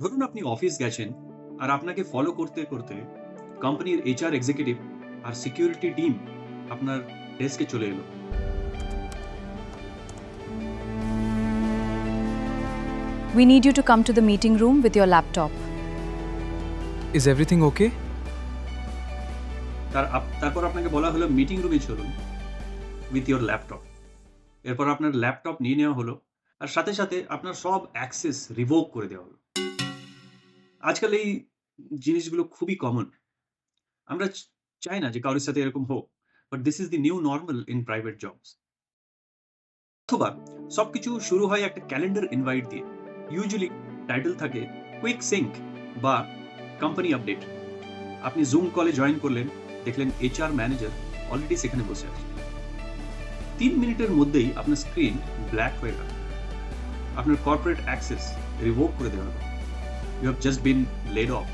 ধরুন আপনি অফিস গেছেন আর আপনাকে ফলো করতে করতে কোম্পানির এইচআর এক্সিকিউটিভ আর সিকিউরিটি টিম আপনার ডেস্কে চলে এলো। We need you to come to the meeting room with your laptop. Is everything okay? তারপর আপনাকে বলা হলো মিটিং রুমে চলুন উইথ ইয়োর ল্যাপটপ। এরপর আপনার ল্যাপটপ নিয়ে নেওয়া হলো আর সাথে সাথে আপনার সব অ্যাক্সেস রিভোক করে দেওয়া হলো। আজকাল এই জিনিসগুলো খুবই কমন। আমরা চাই না যে কারোর সাথে এরকম হোক, but this is the new normal in private jobs. অথবা সবকিছু শুরু হয় একটা ক্যালেন্ডার ইনভাইট দিয়ে। ইউজুয়ালি টাইটেল থাকে কুইক সিঙ্ক বা কোম্পানি আপডেট। আপনি জুম কলে জয়েন করলেন, দেখলেন এইচআর ম্যানেজার অলরেডি সেখানে বসে আছে। 3 মিনিটের মধ্যেই আপনার স্ক্রিন ব্ল্যাক হয়ে গেল, আপনার কর্পোরেট অ্যাক্সেস রিভোক করে দেওয়া হলো। You have just been laid off.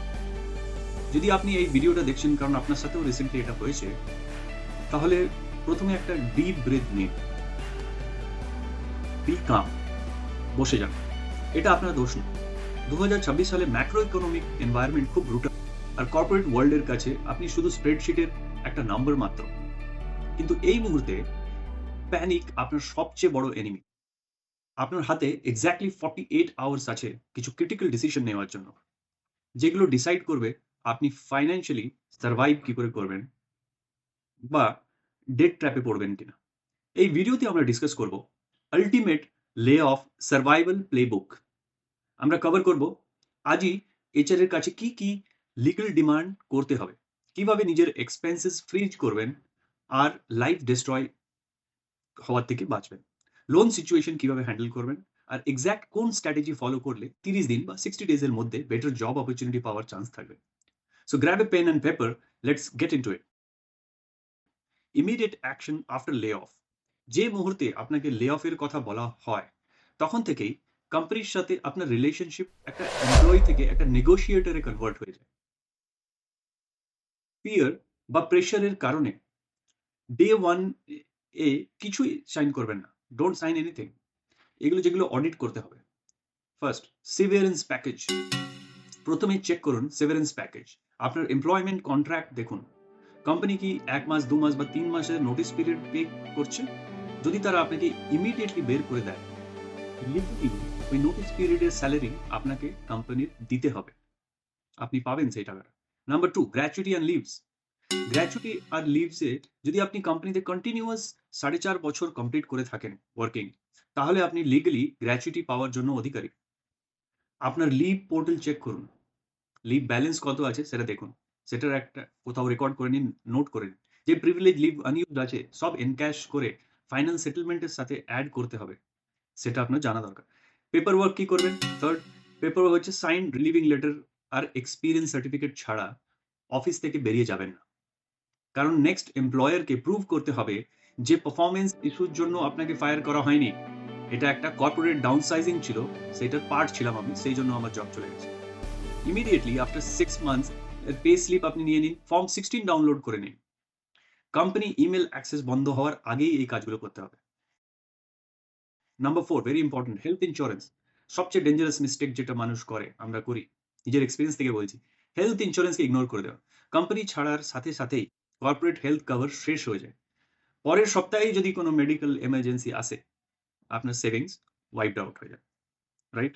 যদি আপনি এই ভিডিওটা দেখছেন কারণ আপনার সাথেও রিসেন্টলি এটা হয়েছে, তাহলে প্রথমে একটা ডিপ ব্রেথ নিন, বি কাম, বসে যান। এটা আপনার দোষ না। 2026 সালে ম্যাক্রো ইকোনমিক এনভায়রনমেন্ট খুব ব্রুটাল, আর কর্পোরেট ওয়ার্ল্ডের কাছে আপনি শুধু স্প্রেডশিটের একটা নাম্বার মাত্র। কিন্তু এই মুহূর্তে প্যানিক আপনার সবচেয়ে বড় এনিমি। আপনার হাতে এক্স্যাক্টলি 48 আওয়ার্স আছে কিছু ক্রিটিক্যাল ডিসিশন নেওয়ার জন্য, যেগুলো ডিসাইড করবে আপনি ফাইন্যান্সিয়ালি সার্ভাইভ কি করে করবেন বা ডেট ট্র্যাপে পড়বেন কিনা। এই ভিডিওতে আমরা ডিসকাস করব আলটিমেট লে অফ সার্ভাইভাল প্লেবুক। আমরা কভার করব আজই এইচআর এর কাছে কি কি লিগ্যাল ডিমান্ড করতে হবে, কিভাবে নিজের এক্সপেন্সেস ফ্রিজ করবেন আর লাইফ ডিস্ট্রয় হওয়ার থেকে বাঁচবেন, লোন সিচুয়েশন কিভাবে হ্যান্ডেল করবেন, আর এক্স্যাক্ট কোন স্ট্র্যাটেজি ফলো করলে 30 দিন বা 60 ডেজের মধ্যে বেটার জব অপরচুনিটি পাওয়ার চান্স থাকবে। So grab a pen and paper, let's get into it. Immediate action after lay off. যে মুহূর্তে আপনাকে লে অফের কথা বলা হয়, তখন থেকেই কোম্পানির সাথে আপনার রিলেশনশিপ একটা এমপ্লয়ি থেকে একটা নেগোশিয়েটরে কনভার্ট হয়ে যায়। ফিয়ার বা প্রেশারের কারণে ডে ওয়ান এ কিছুই সাইন করবেন না। Don't sign anything. এগুলো যেগুলো অডিট করতে হবে। First, severance package. প্রথমে চেক করুন সিভিয়ারেন্স প্যাকেজ। আপনার এমপ্লয়মেন্ট কন্ট্রাক্ট দেখুন, কোম্পানি কি 1 মাস 2 মাস বা 3 মাসের নোটিস পিরিয়ড পে করছে। যদি তারা আপনাকে ইমিডিয়েটলি বের করে দেয়, লিগালি ওই নোটিস পিরিয়ডের স্যালারি আপনাকে কোম্পানির দিতে হবে, আপনি পাবেন সেই টাকাটা। Number 2, gratuity and leaves. Gratuity আর লিভসে যদি আপনি কোম্পানিতে কন্টিনিউয়াস 4.5 বছর কমপ্লিট করে থাকেন ওয়ার্কিং, তাহলে আপনি লিগালি গ্র্যাচুইটি পাওয়ার জন্য অধিকারী। আপনার লিভ পোর্টাল চেক করুন, লিভ ব্যালেন্স কত আছে সেটা দেখুন, সেটার একটা কোথাও রেকর্ড করে নিন, নোট করে নিন। যে প্রিভিলেজ লিভ আনইউজড আছে সব এনক্যাশ করে ফাইনাল সেটেলমেন্টের সাথে অ্যাড করতে হবে, সেটা আপনার জানা দরকার। পেপার ওয়ার্ক কি করবেন? থার্ড, পেপার ওয়ার্ক হচ্ছে সাইন্ড রিলিভিং লেটার আর এক্সপিরিয়েন্স সার্টিফিকেট ছাড়া অফিস থেকে বেরিয়ে যাবেন না। কারণ নেক্সট এমপ্লয়ারকে প্রুভ করতে হবে যে পারফরমেন্স ইস্যুর জন্য আপনাকে ফায়ার করা হয়নি, এটা একটা কর্পোরেট ডাউনসাইজিং ছিল, সেটার পার্ট ছিলাম আমি, সেই জন্য আমার জব চলে গেছে। ইমিডিয়েটলি আফটার 6 মান্থস এর পে স্লিপ আপনি নিয়ে নিন, ফর্ম 16 ডাউনলোড করে নিন। কোম্পানি ইমেল অ্যাক্সেস বন্ধ হওয়ার আগেই এই কাজগুলো করতে হবে। Number 4, very important, health insurance. সবচেয়ে ডেঞ্জারাস মিস্টেক যেটা মানুষ করে, আমরা করি, নিজের এক্সপিরিয়েন্স থেকে বলছি, হেলথ ইন্স্যুরেন্সকে ইগনোর করে দেওয়া। কোম্পানি ছাড়ার সাথে সাথেই কর্পোরেট হেলথ কভার শেষ হয়ে যায়। পরের সপ্তাহেই যদি কোনো মেডিকেল এমার্জেন্সি আসে, আপনার সেভিংস ওয়াইপড আউট হয়ে যায়, রাইট?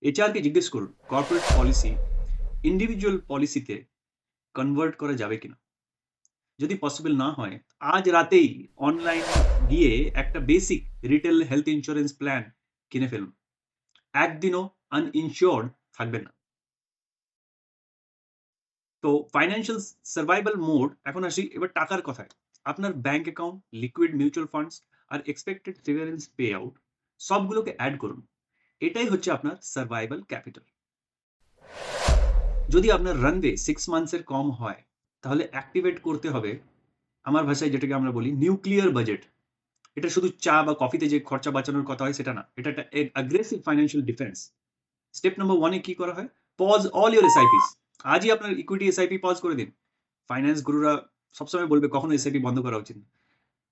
এইচআরকে জিজ্ঞেস করুন কর্পোরেট পলিসি ইন্ডিভিজুয়াল পলিসিতে কনভার্ট করা যাবে কিনা। যদি পসিবল না হয়, আজ রাতেই অনলাইন গিয়ে একটা basic retail health insurance plan কিনে ফেলুন। একদিনও আনইনশিওর্ড থাকবেন না। তো ফাইন্যান্সিয়াল সার্ভাইভাল মোড। এখন আসি এবার টাকার কথায়। আপনার bank account, liquid mutual funds আর এক্সপেক্টেড সিভিয়ারেন্স পে আউট সবগুলোকে অ্যাড করুন। এটাই হচ্ছে আপনার সার্ভাইভাল ক্যাপিটাল। যদি আপনার রানওয়ে 6 মান্থসের কম হয়, তাহলে অ্যাক্টিভেট করতে হবে, আমার ভাষায় যেটাকে আমরা বলি, নিউক্লিয়ার বাজেট। এটা শুধু চা বা কফিতে যে খরচা বাঁচানোর কথা হয় সেটা না, এটা একটা aggressive financial defence. Step number 1 এ কি করা হয়? Pause all your SIPs. আজই আপনার ইকুইটি এসআইপি পজ করে দিন। ফাইন্যান্স গুরুরা সবসময় বলবে কখনো এসআইপি বন্ধ করা উচিত না,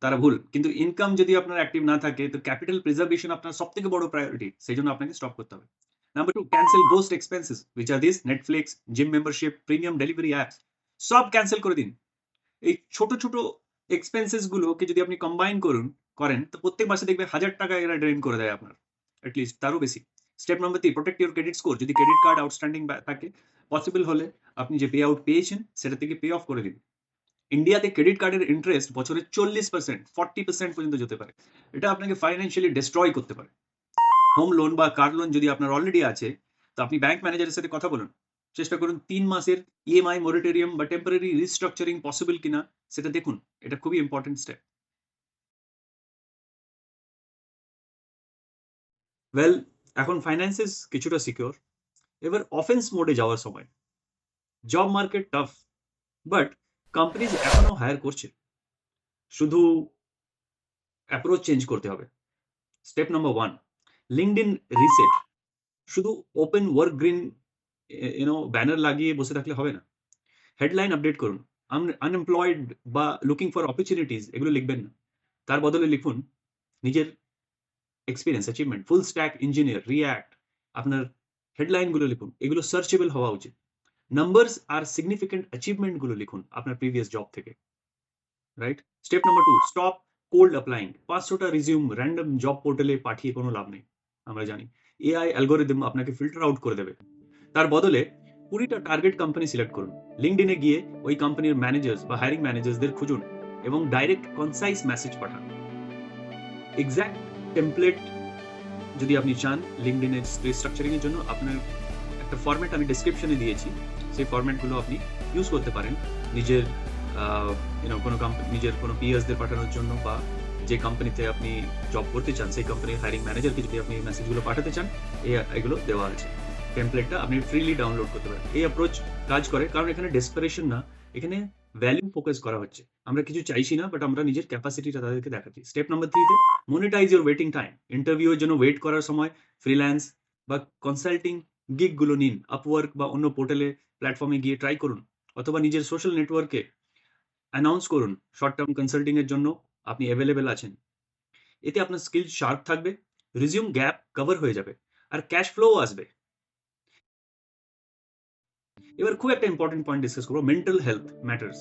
তারা ভুল। কিন্তু ইনকাম যদি আপনার অ্যাক্টিভ না থাকে, তো ক্যাপিটাল প্রিজার্ভেশন আপনার সবথেকে বড় প্রায়োরিটি, সেই জন্য আপনাকে স্টপ করতে হবে। Number 2, cancel ghost expenses, which are these Netflix, gym membership, premium delivery apps. সব ক্যান্সেল করে দিন। এই ছোট ছোট এক্সপেন্সেস গুলোকে যদি আপনি কম্বাইন করেন তো প্রত্যেক মাসে দেখবে 1000 টাকা এরা ড্রেন করে দেয় আপনার, অ্যাটলিস্ট তারও বেশি। Step number 3, protect your credit score. যদি ক্রেডিট কার্ড আউটস্ট্যান্ডিং থাকে, পসিবল হলে আপনি যে পে আউট পেয়েছেন সেটা থেকে পে অফ করে দিন। ইন্ডিয়াতে ক্রেডিট কার্ডের ইন্টারেস্ট বছরে 40%, 40% পর্যন্ত যেতে পারে। এটা আপনাকে ফাইন্যান্সিয়ালি ডিস্ট্রয় করতে পারে। হোম লোন বা কার লোন যদি আপনার অলরেডি আছে, তো আপনি ব্যাংক ম্যানেজারের সাথে কথা বলুন। চেষ্টা করুন 3 মাসের ইএমআই মোরেটোরিয়াম বা টেম্পোরারি রিস্ট্রাকচারিং পসিবল কিনা সেটা দেখুন। এটা খুবই ইম্পর্টেন্ট স্টেপ। ওয়েল, এখন ফাইন্যান্সেস কিছুটা সিকিউর। এবার অফেন্স মোডে যাওয়ার সময়। Job market tough, but companies এখনো হায়ার করছে, শুধু অ্যাপ্রোচ চেঞ্জ করতে হবে। Step number 1, LinkedIn reset. শুধু ওপেন ওয়ার্ক গ্রিন ব্যানার লাগিয়ে বসে থাকলে হবে না। হেডলাইন আপডেট করুন। আনএমপ্লয়েড বা লুকিং ফর অপরচুনিটিস এগুলো লিখবেন না, তার বদলে লিখুন নিজের experience, achievement, full stack engineer, react. আপনার হেডলাইনগুলো লিখুন, এগুলো সার্চেবল হওয়া উচিত। নাম্বারস আর সিগনিফিকেন্ট অ্যাচিভমেন্টগুলো লিখুন আপনার প্রিভিয়াস জব থেকে, right? Step number 2, stop cold applying. 500টা রিজিউম র্যান্ডম জব পোর্টালে পাঠিয়ে কোনো লাভ নেই, আমরা জানি। এআই অ্যালগোরিদম আপনাকে ফিল্টার আউট করে দেবে। তার বদলে 20টা টার্গেট কোম্পানি সিলেক্ট করুন। লিঙ্কডইনে গিয়ে ওই কোম্পানির ম্যানেজার্স বা হায়ারিং ম্যানেজার্সদের খুঁজুন এবং ডাইরেক্ট কনসাইজ মেসেজ পাঠান। এক্সাক্ট টেমপ্লেট যদি আপনি চান লিঙ্কডইনের রিস্ট্রাকচারিং এর জন্য, আপনার একটা ফরম্যাট আমি ডেসক্রিপশনে দিয়েছি, সেই ফরম্যাটগুলো আপনি ইউজ করতে পারেন নিজের কোনো নিজের কোনো পিয়ার্সদের পাঠানোর জন্য, বা যে কোম্পানিতে আপনি জব করতে চান সেই কোম্পানির হায়ারিং ম্যানেজারকে যদি আপনি মেসেজগুলো পাঠাতে চান, এগুলো দেওয়া আছে। টেমপ্লেটটা আপনি ফ্রিলি ডাউনলোড করতে পারেন। এই অ্যাপ্রোচ কাজ করে, কারণ এখানে ডেসপারেশন না, এখানে ভ্যালু ফোকাস করা হচ্ছে। আমরা কিছু চাইছি না, বাট আমরা নিজের ক্যাপাসিটিটা তাদেরকে দেখাচ্ছি। স্টেপ নাম্বার 3তে মনিটাইজ ইউর ওয়েটিং টাইম। ইন্টারভিউর জন্য ওয়েট করার সময় ফ্রিল্যান্স বা কনসাল্টিং গিগগুলো নিন। আপওয়ার্ক বা অন্য পোর্টালে প্ল্যাটফর্মে গিয়ে ট্রাই করুন, অথবা নিজের সোশ্যাল নেটওয়ার্কে অ্যানাউন্স করুন শর্ট টার্ম কনসাল্টিং এর জন্য আপনি অ্যাভেলেবেল আছেন। এতে আপনার স্কিল শার্প থাকবে, রিজিউম গ্যাপ কভার হয়ে যাবে, আর ক্যাশ ফ্লোও আসবে। এবার খুব একটা ইম্পর্টেন্ট পয়েন্ট ডিসকাস করবো, মেন্টাল হেলথ ম্যাটার্স।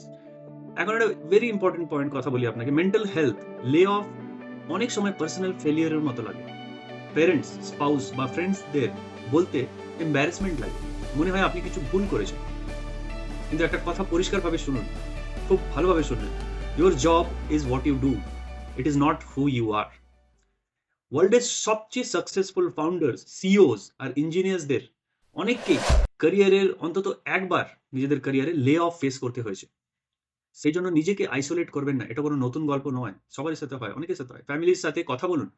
এখন একটা ভেরি ইম্পর্টেন্ট পয়েন্ট কথা বলি আপনাকে। মেন্টাল হেলথ, লে অফ অনেক সময় পার্সোনাল ফেলিয়ারের মতো লাগে। প্যারেন্টস, স্পাউস বা ফ্রেন্ডসদের বলতে এম্বারাসমেন্ট লাগে, মনে হয় আপনি কিছু ভুল করেছেন। কিন্তু একটা কথা পরিষ্কারভাবে শুনুন, খুব ভালোভাবে শুনুন। Your job is what you do, it is not who you are. ওয়ার্ল্ডের সবচেয়ে সাকসেসফুল ফাউন্ডার্স, সিইওস আর ইঞ্জিনিয়ার্সদের অনেককেই ক্যারিয়ারের অন্তত একবার নিজেদের ক্যারিয়ারে লে অফ ফেস করতে হয়েছে। সেই জন্য নিজেকে আইসোলেট করবেন না, এটা কোনো নতুন গল্প নয়, সবার সাথে হয়, অনেকের সাথে হয়। ফ্যামিলির সাথে কথা বলুন,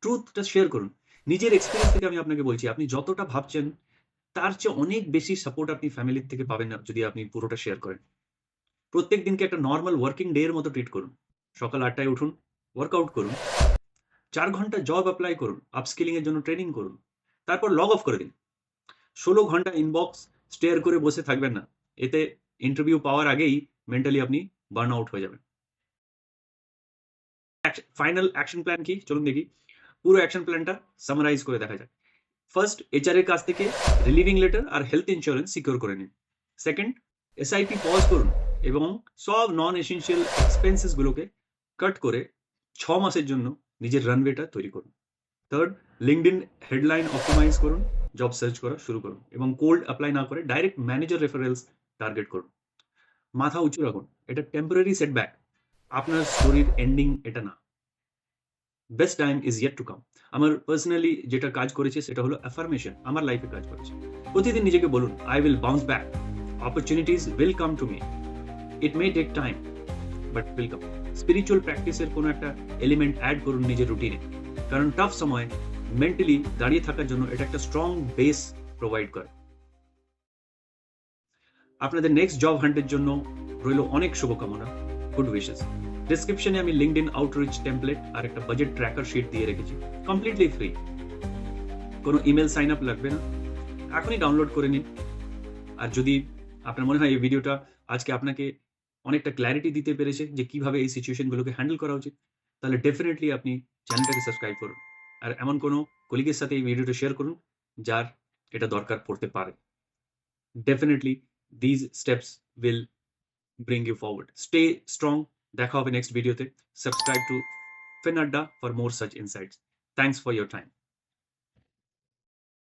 ট্রুথটা শেয়ার করুন। নিজের এক্সপিরিয়েন্স থেকে আমি আপনাকে বলছি, আপনি যতটা ভাবছেন তার চেয়ে অনেক বেশি সাপোর্ট আপনি ফ্যামিলির থেকে পাবেন না যদি আপনি পুরোটা শেয়ার করেন। প্রত্যেক দিনকে একটা নর্মাল ওয়ার্কিং ডে এর মতো ট্রিট করুন। সকাল 8টায় উঠুন, ওয়ার্কআউট করুন, 4 ঘন্টা জব অ্যাপ্লাই করুন, আপস্কিলিং এর জন্য ট্রেনিং করুন, তারপর লগ অফ করে দিন। 16 ঘন্টা ইনবক্স স্টেয়ার করে বসে থাকবেন না, এতে ইন্টারভিউ পাওয়ার আগেই মেন্টালি আপনি বার্ন আউট হয়ে যাবেন। ফাইনাল অ্যাকশন প্ল্যান কি চলুন দেখি। পুরো অ্যাকশন প্ল্যানটা সামারাইজ করে দেখা যায়। ফার্স্ট, এইচআর এর কাছ থেকে রিলিভিং লেটার আর হেলথ ইন্স্যুরেন্স সিকিউর করে নিন। সেকেন্ড, এসআইপি পজ করুন এবং সব নন এসেনশিয়াল এক্সপেন্সেস গুলোকে কাট করে 6 মাসের জন্য নিজের রানওয়েটা তৈরি করুন। থার্ড, লিঙ্কডইন হেডলাইন অপটিমাইজ করুন, জব সার্চ করা শুরু করুন এবং কোল্ড অ্যাপ্লাই না করে ডাইরেক্ট ম্যানেজার রেফারেলস টার্গেট করুন। মাথা উঁচু রাখুন, এটা টেম্পোরারি সেটব্যাক, আপনার স্টোরির এন্ডিং এটা না। Best time is yet to come. আমার পার্সোনালি যেটা কাজ করেছে সেটা হলো অ্যাফার্মেশন, আমার লাইফে কাজ করেছে। প্রতিদিন নিজেকে বলুন, I will bounce back, opportunities will come to me, it may take time but will come. Spiritual প্র্যাকটিসের কোনো একটা এলিমেন্ট অ্যাড করুন নিজের রুটিনে, কারণ টাফ সময় মেন্টালি দাঁড়িয়ে থাকার জন্য এটা একটা স্ট্রং বেস প্রোভাইড করে। আপনাদের নেক্সট জব হান্টের জন্য রইল অনেক শুভকামনা, গুড উইশেস। ডেসক্রিপশনে আমি লিঙ্কডইন আউটরিচ টেমপ্লেট আর একটা বাজেট ট্র্যাকার শিট দিয়ে রেখেছি, কমপ্লিটলি ফ্রি, কোনো ইমেল সাইন আপ লাগবে না, এখনই ডাউনলোড করে নিন। আর যদি আপনার মনে হয় এই ভিডিওটা আজকে আপনাকে অনেকটা ক্ল্যারিটি দিতে পেরেছে যে কিভাবে এই সিচুয়েশনগুলোকে হ্যান্ডেল করা উচিত, তাহলে ডেফিনেটলি আপনি চ্যানেলটাকে সাবস্ক্রাইব করুন আর এমন কোনো কলিগের সাথে এই ভিডিওটা শেয়ার করুন যার এটা দরকার পড়তে পারে। Definitely these steps will bring you forward. Stay strong. দেখা হবে next ভিডিওতে। Subscribe to FinAdda for more such insights. Thanks for your time.